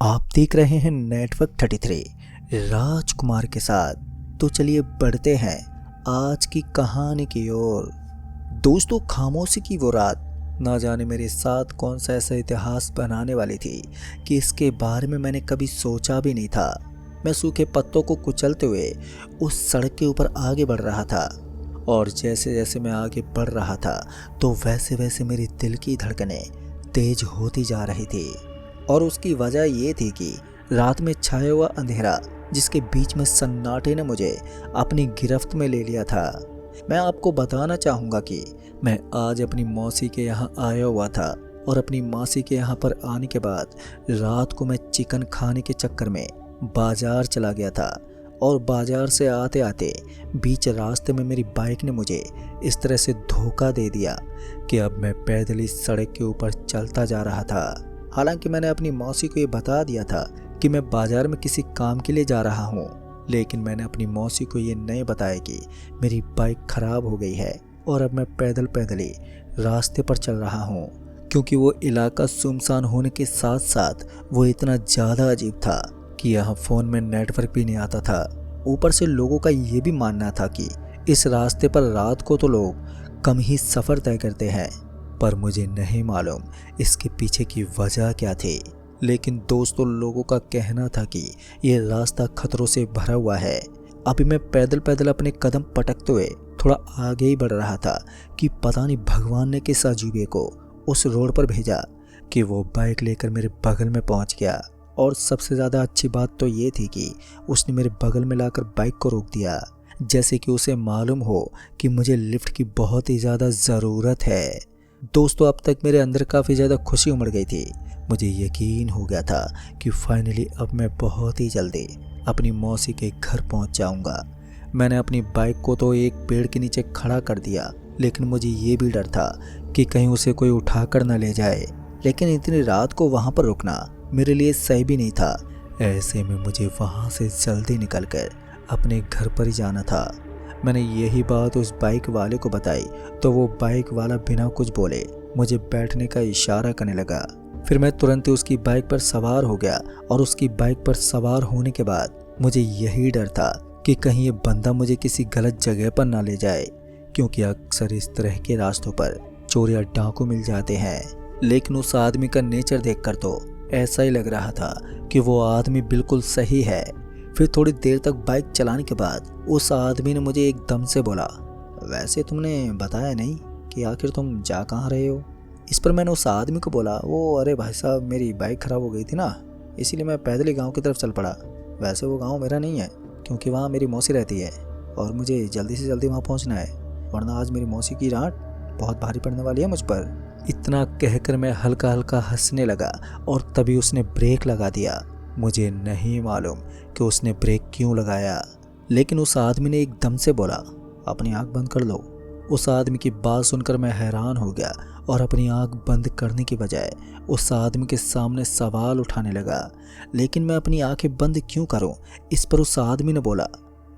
आप देख रहे हैं नेटवर्क 33 राजकुमार के साथ। तो चलिए बढ़ते हैं आज की कहानी की ओर। दोस्तों, खामोशी की वो रात ना जाने मेरे साथ कौन सा ऐसा इतिहास बनाने वाली थी कि इसके बारे में मैंने कभी सोचा भी नहीं था। मैं सूखे पत्तों को कुचलते हुए उस सड़क के ऊपर आगे बढ़ रहा था और जैसे जैसे मैं आगे बढ़ रहा था तो वैसे वैसे मेरी दिल की धड़कनें तेज होती जा रही थी। और उसकी वजह ये थी कि रात में छाया हुआ अंधेरा जिसके बीच में सन्नाटे ने मुझे अपनी गिरफ्त में ले लिया था। मैं आपको बताना चाहूँगा कि मैं आज अपनी मौसी के यहाँ आया हुआ था और अपनी मासी के यहाँ पर आने के बाद रात को मैं चिकन खाने के चक्कर में बाजार चला गया था। और बाजार से आते आते बीच रास्ते में मेरी बाइक ने मुझे इस तरह से धोखा दे दिया कि अब मैं पैदल इस सड़क के ऊपर चलता जा रहा था। हालांकि मैंने अपनी मौसी को ये बता दिया था कि मैं बाजार में किसी काम के लिए जा रहा हूँ, लेकिन मैंने अपनी मौसी को ये नहीं बताया कि मेरी बाइक खराब हो गई है और अब मैं पैदल पैदल ही रास्ते पर चल रहा हूँ। क्योंकि वो इलाका सुनसान होने के साथ साथ वो इतना ज़्यादा अजीब था कि यहाँ फ़ोन में नेटवर्क भी नहीं आता था। ऊपर से लोगों का ये भी मानना था कि इस रास्ते पर रात को तो लोग कम ही सफ़र तय करते हैं, पर मुझे नहीं मालूम इसके पीछे की वजह क्या थी। लेकिन दोस्तों, लोगों का कहना था कि ये रास्ता खतरों से भरा हुआ है। अभी मैं पैदल पैदल अपने कदम पटकते हुए थोड़ा आगे ही बढ़ रहा था कि पता नहीं भगवान ने किस अजूबे को उस रोड पर भेजा कि वो बाइक लेकर मेरे बगल में पहुंच गया। और सबसे ज़्यादा अच्छी बात तो ये थी कि उसने मेरे बगल में लाकर बाइक को रोक दिया, जैसे कि उसे मालूम हो कि मुझे लिफ्ट की बहुत ही ज़्यादा ज़रूरत है। दोस्तों, अब तक मेरे अंदर काफ़ी ज़्यादा खुशी उमड़ गई थी। मुझे यकीन हो गया था कि फाइनली अब मैं बहुत ही जल्दी अपनी मौसी के घर पहुंच जाऊंगा। मैंने अपनी बाइक को तो एक पेड़ के नीचे खड़ा कर दिया, लेकिन मुझे ये भी डर था कि कहीं उसे कोई उठाकर न ले जाए। लेकिन इतनी रात को वहाँ पर रुकना मेरे लिए सही भी नहीं था। ऐसे में मुझे वहाँ से जल्दी निकलकर अपने घर पर ही जाना था। मैंने यही बात उस बाइक वाले को बताई तो वो बाइक वाला बिना कुछ बोले मुझे बैठने का इशारा करने लगा। फिर मैं तुरंत ही उसकी बाइक पर सवार हो गया और उसकी बाइक पर सवार होने के बाद मुझे यही डर था कि कहीं ये बंदा मुझे किसी गलत जगह पर ना ले जाए, क्योंकि अक्सर इस तरह के रास्तों पर चोर या डाकू मिल जाते हैं। लेकिन उस आदमी का नेचर देखकर तो ऐसा ही लग रहा था कि वो आदमी बिल्कुल सही है। फिर थोड़ी देर तक बाइक चलाने के बाद उस आदमी ने मुझे एकदम से बोला, वैसे तुमने बताया नहीं कि आखिर तुम जा कहाँ रहे हो। इस पर मैंने उस आदमी को बोला, वो अरे भाई साहब, मेरी बाइक ख़राब हो गई थी ना, इसीलिए मैं पैदल ही गाँव की तरफ चल पड़ा। वैसे वो गाँव मेरा नहीं है, क्योंकि वहाँ मेरी मौसी रहती है और मुझे जल्दी से जल्दी वहाँ पहुँचना है, वरना आज मेरी मौसी की डांट बहुत भारी पड़ने वाली है मुझ पर। इतना कहकर मैं हल्का हल्का हंसने लगा और तभी उसने ब्रेक लगा दिया। मुझे नहीं मालूम कि उसने ब्रेक क्यों लगाया, लेकिन उस आदमी ने एकदम से बोला, अपनी आंख बंद कर लो। उस आदमी की बात सुनकर मैं हैरान हो गया और अपनी आंख बंद करने की बजाय उस आदमी के सामने सवाल उठाने लगा। लेकिन मैं अपनी आंखें बंद क्यों करूं? इस पर उस आदमी ने बोला,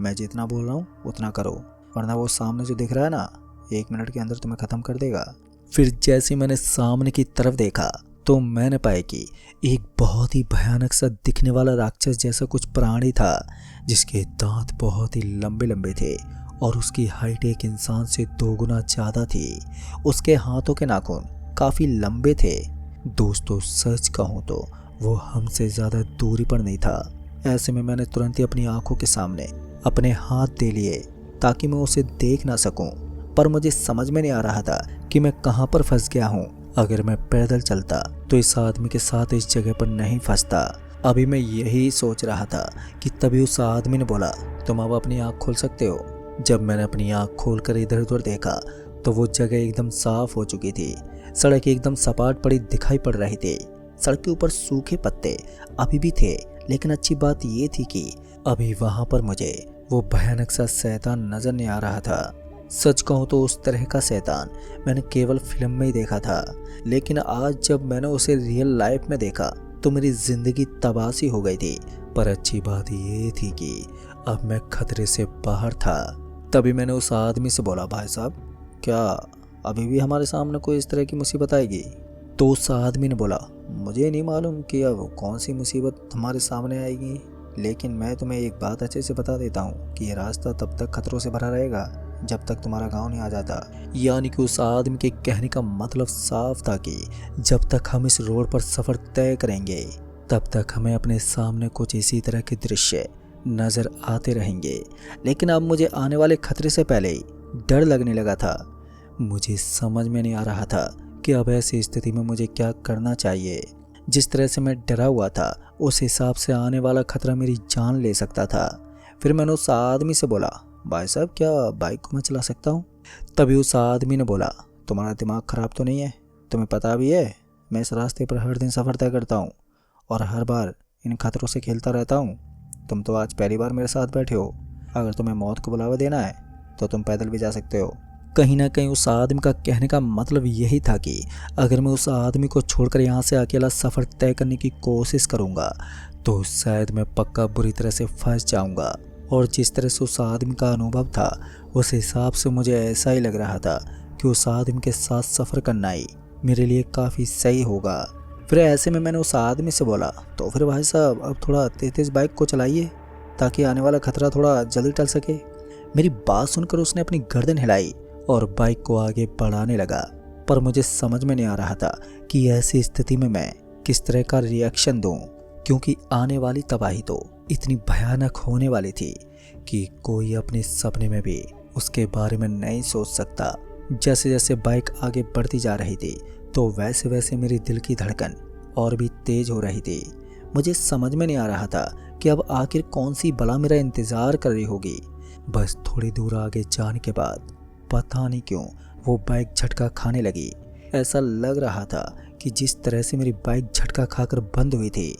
मैं जितना बोल रहा हूं उतना करो, वरना वो सामने जो दिख रहा है ना, 1 मिनट के अंदर तुम्हें ख़त्म कर देगा। फिर जैसे मैंने सामने की तरफ देखा तो मैंने पाया कि एक बहुत ही भयानक सा दिखने वाला राक्षस जैसा कुछ प्राणी था, जिसके दांत बहुत ही लंबे लंबे थे और उसकी हाइट एक इंसान से 2 गुना ज़्यादा थी। उसके हाथों के नाखून काफ़ी लंबे थे। दोस्तों, सच कहूँ तो वो हमसे ज़्यादा दूरी पर नहीं था। ऐसे में मैंने तुरंत ही अपनी आंखों के सामने अपने हाथ दे लिए ताकि मैं उसे देख ना सकूं। पर मुझे समझ में नहीं आ रहा था कि मैं कहाँ पर फंस गया हूँ। अगर मैं पैदल चलता तो इस आदमी के साथ इस जगह पर नहीं फंसता। अभी मैं यही सोच रहा था कि तभी उस आदमी ने बोला, तुम अब अपनी आँख खोल सकते हो। जब मैंने अपनी आँख खोलकर इधर उधर देखा तो वो जगह एकदम साफ हो चुकी थी। सड़क एकदम सपाट पड़ी दिखाई पड़ रही थी। सड़क के ऊपर सूखे पत्ते अभी भी थे, लेकिन अच्छी बात ये थी कि अभी वहाँ पर मुझे वो भयानक सा शैतान नजर नहीं आ रहा था। सच कहूँ तो उस तरह का शैतान मैंने केवल फिल्म में ही देखा था, लेकिन आज जब मैंने उसे रियल लाइफ में देखा तो मेरी ज़िंदगी तबाही हो गई थी। पर अच्छी बात ये थी कि अब मैं खतरे से बाहर था। तभी मैंने उस आदमी से बोला, भाई साहब, क्या अभी भी हमारे सामने कोई इस तरह की मुसीबत आएगी? तो उस आदमी ने बोला, मुझे नहीं मालूम कि अब कौन सी मुसीबत हमारे सामने आएगी, लेकिन मैं तुम्हें एक बात अच्छे से बता देता हूँ कि ये रास्ता तब तक खतरों से भरा रहेगा जब तक तुम्हारा गांव नहीं आ जाता। यानी कि उस आदमी के कहने का मतलब साफ था कि जब तक हम इस रोड पर सफ़र तय करेंगे तब तक हमें अपने सामने कुछ इसी तरह के दृश्य नज़र आते रहेंगे। लेकिन अब मुझे आने वाले खतरे से पहले ही डर लगने लगा था। मुझे समझ में नहीं आ रहा था कि अब ऐसी स्थिति में मुझे क्या करना चाहिए। जिस तरह से मैं डरा हुआ था उस हिसाब से आने वाला खतरा मेरी जान ले सकता था। फिर मैंने उस आदमी से बोला, भाई साहब क्या बाइक को मैं चला सकता हूँ? तभी उस आदमी ने बोला, तुम्हारा दिमाग ख़राब तो नहीं है? तुम्हें पता भी है मैं इस रास्ते पर हर दिन सफ़र तय करता हूँ और हर बार इन खतरों से खेलता रहता हूँ। तुम तो आज पहली बार मेरे साथ बैठे हो। अगर तुम्हें मौत को बुलावा देना है तो तुम पैदल भी जा सकते हो। कहीं ना कहीं उस आदमी का कहने का मतलब यही था कि अगर मैं उस आदमी को छोड़कर यहाँ से अकेला सफ़र तय करने की कोशिश करूँगा तो शायद मैं पक्का बुरी तरह से फंस जाऊँगा। और जिस तरह से उस आदमी का अनुभव था उस हिसाब से मुझे ऐसा ही लग रहा था कि उस आदमी के साथ सफ़र करना ही मेरे लिए काफ़ी सही होगा। फिर ऐसे में मैंने उस आदमी से बोला, तो फिर भाई साहब अब थोड़ा तेज़ तेज़ बाइक को चलाइए ताकि आने वाला खतरा थोड़ा जल्दी टल सके। मेरी बात सुनकर उसने अपनी गर्दन हिलाई और बाइक को आगे बढ़ाने लगा। पर मुझे समझ में नहीं आ रहा था कि ऐसी स्थिति में मैं किस तरह का रिएक्शन दूं, क्योंकि आने वाली तबाही तो इतनी भयानक होने वाली थी कि कोई अपने सपने में भी उसके बारे में नहीं सोच सकता। जैसे जैसे बाइक आगे बढ़ती जा रही थी तो वैसे वैसे मेरी दिल की धड़कन और भी तेज हो रही थी। मुझे समझ में नहीं आ रहा था कि अब आखिर कौन सी बला मेरा इंतज़ार कर रही होगी। बस थोड़ी दूर आगे जाने के बाद पता नहीं क्यों वो बाइक झटका खाने लगी। ऐसा लग रहा था कि जिस तरह से मेरी बाइक झटका खाकर बंद हुई थी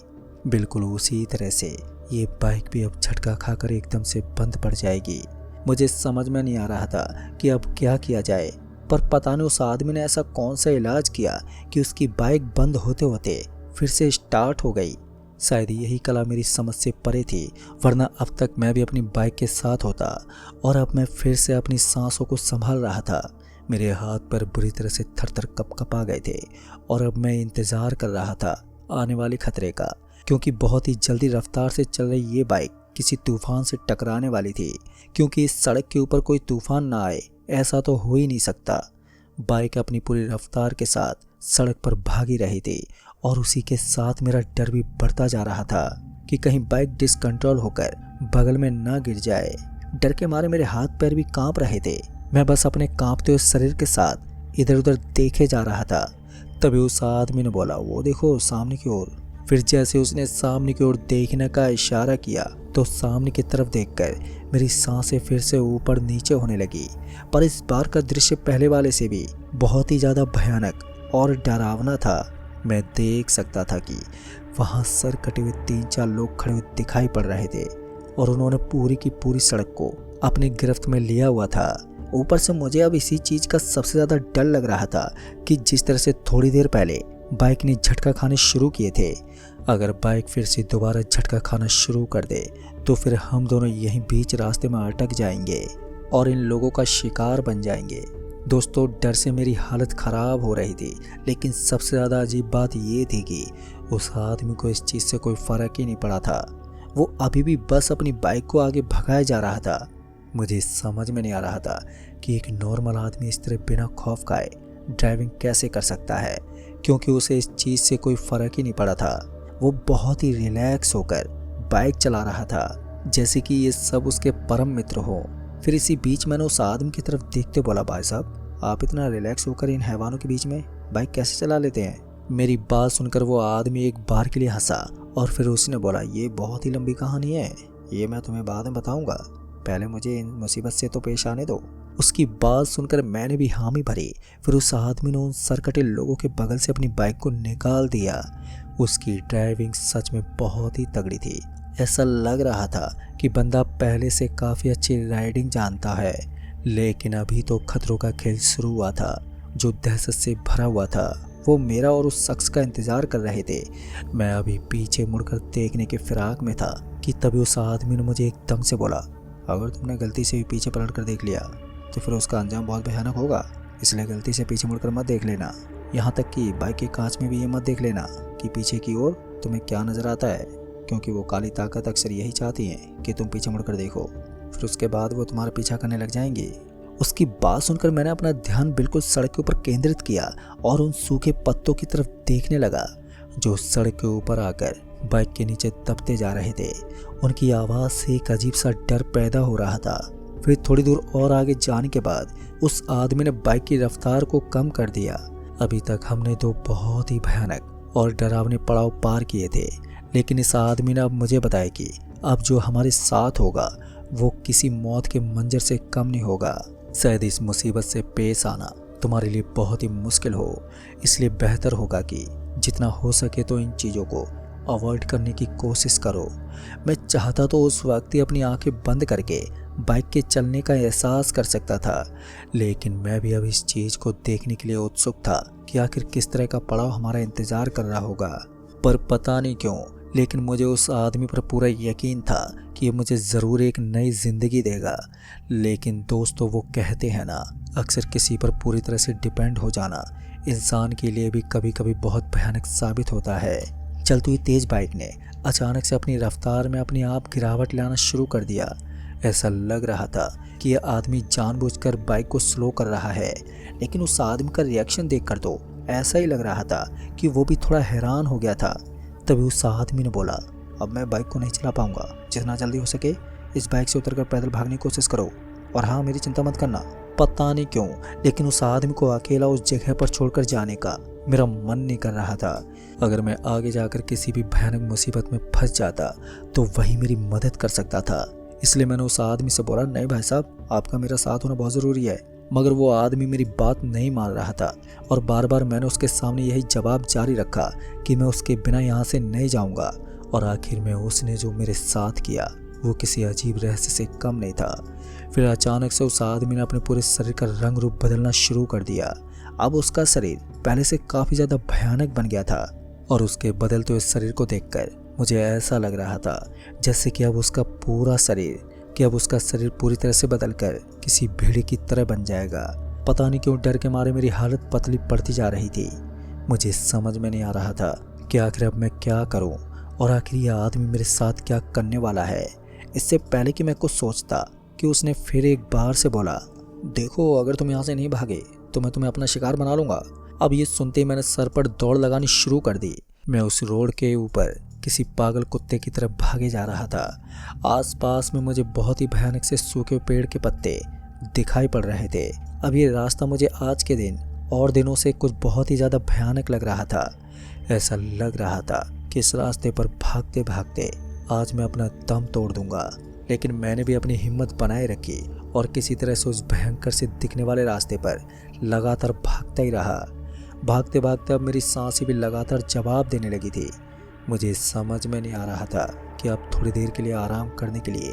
बिल्कुल उसी तरह से ये बाइक भी अब झटका खाकर एकदम से बंद पड़ जाएगी। मुझे समझ में नहीं आ रहा था कि अब क्या किया जाए। पर पता नहीं उस आदमी ने ऐसा कौन सा इलाज किया कि उसकी बाइक बंद होते होते फिर से स्टार्ट हो गई। शायद यही कला मेरी समझ से परे थी, वरना अब तक मैं भी अपनी बाइक के साथ होता। और अब मैं फिर से अपनी सांसों को संभाल रहा था। मेरे हाथ पर बुरी तरह से थर-थर कँप-कँपा गए थे और अब मैं इंतज़ार कर रहा था आने वाले खतरे का, क्योंकि बहुत ही जल्दी रफ्तार से चल रही ये बाइक किसी तूफान से टकराने वाली थी। क्योंकि इस सड़क के ऊपर कोई तूफान ना आए ऐसा तो हो ही नहीं सकता। बाइक अपनी पूरी रफ्तार के साथ सड़क पर भागी रही थी और उसी के साथ मेरा डर भी बढ़ता जा रहा था कि कहीं बाइक डिसकंट्रोल होकर बगल में ना गिर जाए। डर के मारे मेरे हाथ पैर भी कांप रहे थे। मैं बस अपने कांपते हुए शरीर के साथ इधर उधर देखे जा रहा था। तभी उस आदमी ने बोला, वो देखो सामने की ओर। फिर जैसे उसने सामने की ओर देखने का इशारा किया तो सामने की तरफ देखकर मेरी सांसें फिर से ऊपर नीचे होने लगी। पर इस बार का दृश्य पहले वाले से भी बहुत ही ज़्यादा भयानक और डरावना था। मैं देख सकता था कि वहाँ सर कटे हुए 3-4 लोग खड़े हुए दिखाई पड़ रहे थे और उन्होंने पूरी की पूरी सड़क को अपनी गिरफ्त में लिया हुआ था। ऊपर से मुझे अब इसी चीज़ का सबसे ज़्यादा डर लग रहा था कि जिस तरह से थोड़ी देर पहले बाइक ने झटका खाने शुरू किए थे, अगर बाइक फिर से दोबारा झटका खाना शुरू कर दे तो फिर हम दोनों यहीं बीच रास्ते में अटक जाएंगे और इन लोगों का शिकार बन जाएंगे। दोस्तों, डर से मेरी हालत ख़राब हो रही थी, लेकिन सबसे ज़्यादा अजीब बात ये थी कि उस आदमी को इस चीज़ से कोई फ़र्क ही नहीं पड़ा था। वो अभी भी बस अपनी बाइक को आगे भगाया जा रहा था। मुझे समझ में नहीं आ रहा था कि एक नॉर्मल आदमी इस तरह बिना खौफ खाए ड्राइविंग कैसे कर सकता है, क्योंकि उसे इस चीज़ से कोई फ़र्क ही नहीं पड़ा था। वो बहुत ही रिलैक्स होकर बाइक चला रहा था, जैसे कि ये सब उसके परम मित्र हो। फिर इसी बीच मैंने उस आदमी की तरफ देखते बोला, भाई साहब आप इतना रिलैक्स होकर इन हैवानों के बीच में बाइक कैसे चला लेते हैं? मेरी बात सुनकर वो आदमी एक बार के लिए हंसा और फिर उसने बोला, ये बहुत ही लंबी कहानी है, ये मैं तुम्हें बाद में बताऊंगा, पहले मुझे इन मुसीबत से तो पेश आने दो। उसकी बात सुनकर मैंने भी हामी भरी। फिर उस आदमी ने उन सरकटे लोगों के बगल से अपनी बाइक को निकाल दिया। उसकी ड्राइविंग सच में बहुत ही तगड़ी थी। ऐसा लग रहा था कि बंदा पहले से काफ़ी अच्छी राइडिंग जानता है, लेकिन अभी तो खतरों का खेल शुरू हुआ था जो दहशत से भरा हुआ था। वो मेरा और उस शख्स का इंतज़ार कर रहे थे। मैं अभी पीछे मुड़कर देखने के फिराक में था कि तभी उस आदमी ने मुझे एकदम से बोला, अगर तुमने गलती से भी पीछे पलट कर देख लिया तो फिर उसका अंजाम बहुत भयानक होगा, इसलिए गलती से पीछे मुड़कर मत देख लेना। यहाँ तक कि बाइक के कांच में भी ये मत देख लेना कि पीछे की ओर तुम्हें क्या नज़र आता है, क्योंकि वो काली ताकत अक्सर यही चाहती हैं कि तुम पीछे मुड़कर देखो, फिर उसके बाद वो तुम्हारा पीछा करने लग जाएंगी। उसकी बात सुनकर मैंने अपना ध्यान बिल्कुल सड़क के ऊपर केंद्रित किया और उन सूखे पत्तों की तरफ देखने लगा जो सड़क के ऊपर आकर बाइक के नीचे दबते जा रहे थे। उनकी आवाज़ से एक अजीब सा डर पैदा हो रहा था। फिर थोड़ी दूर और आगे जाने के बाद उस आदमी ने बाइक की रफ्तार को कम कर दिया। अभी तक हमने दो बहुत ही भयानक और डरावने पड़ाव पार किए थे, लेकिन इस आदमी ने अब मुझे बताया कि अब जो हमारे साथ होगा वो किसी मौत के मंजर से कम नहीं होगा। शायद इस मुसीबत से पेश आना तुम्हारे लिए बहुत ही मुश्किल हो, इसलिए बेहतर होगा कि जितना हो सके तो इन चीज़ों को अवॉइड करने की कोशिश करो। मैं चाहता तो उस वक्त ही अपनी आंखें बंद करके बाइक के चलने का एहसास कर सकता था, लेकिन मैं भी अब इस चीज़ को देखने के लिए उत्सुक था कि आखिर किस तरह का पड़ाव हमारा इंतज़ार कर रहा होगा। पर पता नहीं क्यों, लेकिन मुझे उस आदमी पर पूरा यकीन था कि ये मुझे ज़रूर एक नई ज़िंदगी देगा। लेकिन दोस्तों, वो कहते हैं ना, अक्सर किसी पर पूरी तरह से डिपेंड हो जाना इंसान के लिए भी कभी कभी बहुत भयानक साबित होता है। चलती हुई तेज बाइक ने अचानक से अपनी रफ्तार में अपने आप गिरावट लाना शुरू कर दिया। ऐसा लग रहा था कि यह आदमी जानबूझकर बाइक को स्लो कर रहा है, लेकिन उस आदमी का रिएक्शन देखकर तो ऐसा ही लग रहा था कि वो भी थोड़ा हैरान हो गया था। तभी उस आदमी ने बोला, अब मैं बाइक को नहीं चला पाऊंगा, जितना जल्दी हो सके इस बाइक से उतरकर पैदल भागने की कोशिश करो, और हाँ, मेरी चिंता मत करना। पता नहीं क्यों, लेकिन उस आदमी को अकेला उस जगह पर छोड़कर जाने का मेरा मन नहीं कर रहा था। अगर मैं आगे जाकर किसी भी भयानक मुसीबत में फंस जाता तो वही मेरी मदद कर सकता था। इसलिए मैंने उस आदमी से बोला, नहीं भाई साहब, आपका मेरा साथ होना बहुत ज़रूरी है। मगर वो आदमी मेरी बात नहीं मान रहा था और बार बार मैंने उसके सामने यही जवाब जारी रखा कि मैं उसके बिना यहाँ से नहीं जाऊँगा। और आखिर में उसने जो मेरे साथ किया वो किसी अजीब रहस्य से कम नहीं था। फिर अचानक से उस आदमी ने अपने पूरे शरीर का रंग रूप बदलना शुरू कर दिया। अब उसका शरीर पहले से काफ़ी ज़्यादा भयानक बन गया था और उसके बदलते हुए शरीर को देखकर मुझे ऐसा लग रहा था जैसे कि अब उसका शरीर पूरी तरह से बदलकर किसी भेड़िए की तरह बन जाएगा। पता नहीं क्यों डर के मारे मेरी हालत पतली पड़ती जा रही थी। मुझे समझ में नहीं आ रहा था कि आखिर अब मैं क्या करूं और आखिर यह आदमी मेरे साथ क्या करने वाला है। इससे पहले कि मैं कुछ सोचता कि उसने फिर एक बार से बोला, देखो, अगर तुम यहाँ से नहीं भागे तो मैं तुम्हें अपना शिकार बना लूँगा। अब ये सुनते ही मैंने सर पर दौड़ लगानी शुरू कर दी। मैं उस रोड के ऊपर किसी पागल कुत्ते की तरफ भागे जा रहा था। आसपास में मुझे बहुत ही भयानक से सूखे पेड़ के पत्ते दिखाई पड़ रहे थे। अब ये रास्ता मुझे आज के दिन और दिनों से कुछ बहुत ही ज़्यादा भयानक लग रहा था। ऐसा लग रहा था कि इस रास्ते पर भागते भागते आज मैं अपना दम तोड़ दूंगा। लेकिन मैंने भी अपनी हिम्मत बनाए रखी और किसी तरह से उस भयंकर से दिखने वाले रास्ते पर लगातार भागता ही रहा। भागते भागते अब मेरी सांसें भी लगातार जवाब देने लगी थी। मुझे समझ में नहीं आ रहा था कि अब थोड़ी देर के लिए आराम करने के लिए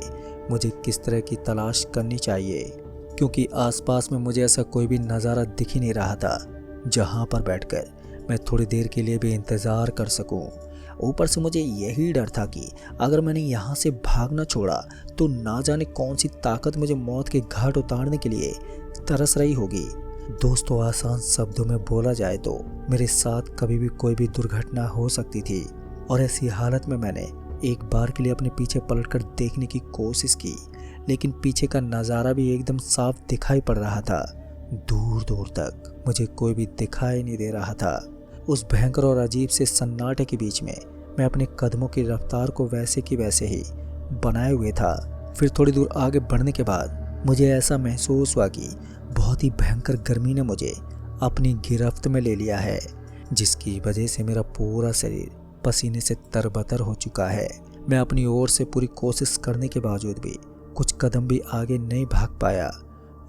मुझे किस तरह की तलाश करनी चाहिए, क्योंकि आसपास में मुझे ऐसा कोई भी नज़ारा दिख ही नहीं रहा था जहां पर बैठकर मैं थोड़ी देर के लिए भी इंतज़ार कर सकूं। ऊपर से मुझे यही डर था कि अगर मैंने यहाँ से भागना छोड़ा तो ना जाने कौन सी ताकत मुझे मौत के घाट उतारने के लिए तरस रही होगी। दोस्तों, आसान शब्दों में बोला जाए तो मेरे साथ कभी भी कोई भी दुर्घटना हो सकती थी और ऐसी हालत में मैंने एक बार के लिए अपने पीछे पलटकर देखने की कोशिश की, लेकिन पीछे का नज़ारा भी एकदम साफ दिखाई पड़ रहा था। दूर दूर तक मुझे कोई भी दिखाई नहीं दे रहा था। उस भयंकर और अजीब से सन्नाटे के बीच में मैं अपने कदमों की रफ्तार को वैसे की वैसे ही बनाए हुए था। फिर थोड़ी दूर आगे बढ़ने के बाद मुझे ऐसा महसूस हुआ कि बहुत ही भयंकर गर्मी ने मुझे अपनी गिरफ्त में ले लिया है, जिसकी वजह से मेरा पूरा शरीर पसीने से तरबतर हो चुका है। मैं अपनी ओर से पूरी कोशिश करने के बावजूद भी कुछ कदम भी आगे नहीं भाग पाया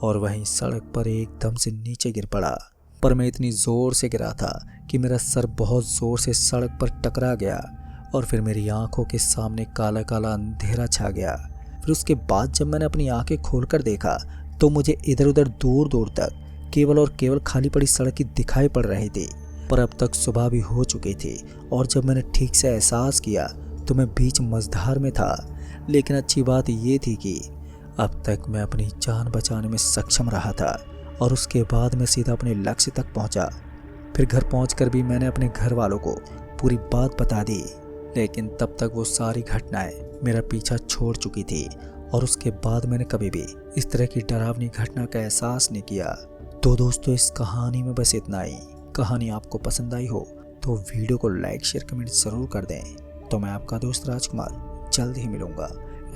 और वहीं सड़क पर एकदम से नीचे गिर पड़ा। पर मैं इतनी ज़ोर से गिरा था कि मेरा सर बहुत ज़ोर से सड़क पर टकरा गया और फिर मेरी आंखों के सामने काला काला अंधेरा छा गया। फिर उसके बाद जब मैंने अपनी आंखें खोलकर देखा तो मुझे इधर उधर दूर दूर तक केवल और केवल खाली पड़ी सड़क ही दिखाई पड़ रही थी। पर अब तक सुबह भी हो चुकी थी और जब मैंने ठीक से एहसास किया तो मैं बीच मझधार में था। लेकिन अच्छी बात ये थी कि अब तक मैं अपनी जान बचाने में सक्षम रहा था और उसके बाद मैं सीधा अपने लक्ष्य तक पहुंचा। फिर घर पहुंचकर भी मैंने अपने घर वालों को पूरी बात बता दी, लेकिन तब तक वो सारी घटनाएं मेरा पीछा छोड़ चुकी थी और उसके बाद मैंने कभी भी इस तरह की डरावनी घटना का एहसास नहीं किया। तो दोस्तों, इस कहानी में बस इतना ही। कहानी आपको पसंद आई हो तो वीडियो को लाइक शेयर कमेंट ज़रूर कर दें। तो मैं आपका दोस्त राजकुमार जल्द ही मिलूंगा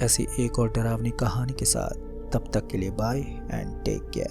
ऐसी एक और डरावनी कहानी के साथ। तब तक के लिए बाय एंड टेक केयर।